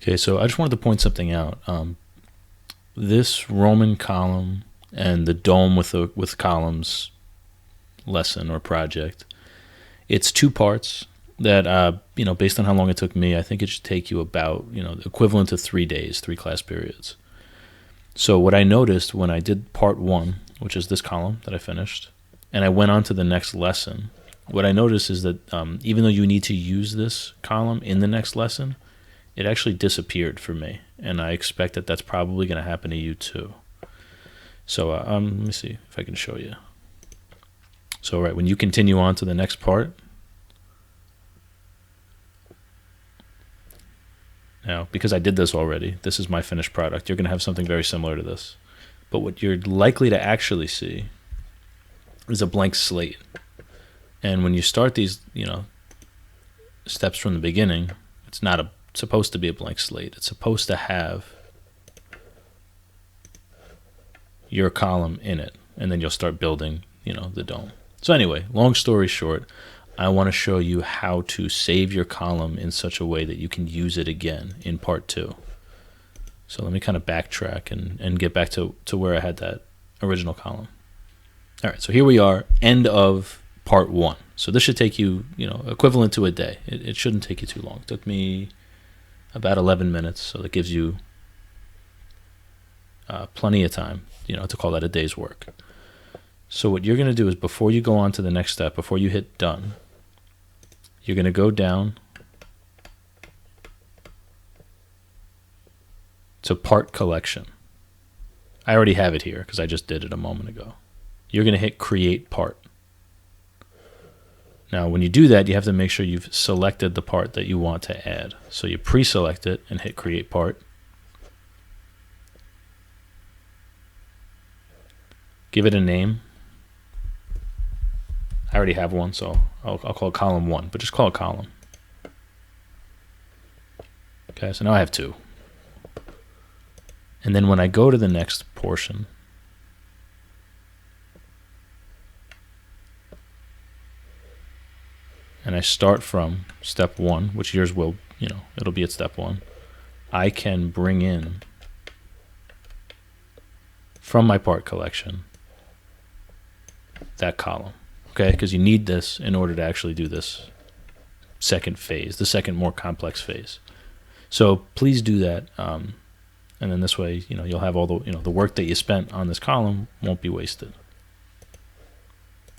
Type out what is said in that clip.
Okay, so I just wanted to point something out. This Roman column and the dome with columns lesson or project, it's two parts that, based on how long it took me, I think it should take you about, equivalent to 3 days, 3 class periods. So what I noticed when I did part one, which is this column that I finished, and I went on to the next lesson, what I noticed is that even though you need to use this column in the next lesson, it actually disappeared for me, and I expect that that's probably going to happen to you too. So let me see if I can show you. So right, when you continue on to the next part, now because I did this already, this is my finished product, you're going to have something very similar to this. But what you're likely to actually see is a blank slate. And when you start these, steps from the beginning, it's not supposed to be a blank slate. It's supposed to have your column in it, and then you'll start building, the dome. So anyway, long story short, I want to show you how to save your column in such a way that you can use it again in part two. So let me kind of backtrack and get back to where I had that original column. All right, so here we are, end of part one. So this should take you, equivalent to a day. It shouldn't take you too long. It took me about 11 minutes, so that gives you plenty of time, to call that a day's work. So what you're going to do is, before you go on to the next step, before you hit done, you're going to go down to part collection. I already have it here because I just did it a moment ago. You're going to hit create part. Now, when you do that, you have to make sure you've selected the part that you want to add. So you pre-select it and hit create part. Give it a name. I already have one, so I'll call it column 1, but just call it column. Okay, so now I have 2. And then when I go to the next portion, and I start from step 1, which yours will, it'll be at step 1, I can bring in from my part collection that column, okay? Because you need this in order to actually do this second phase, the second more complex phase. So please do that, and then this way, you'll have all the, the work that you spent on this column won't be wasted.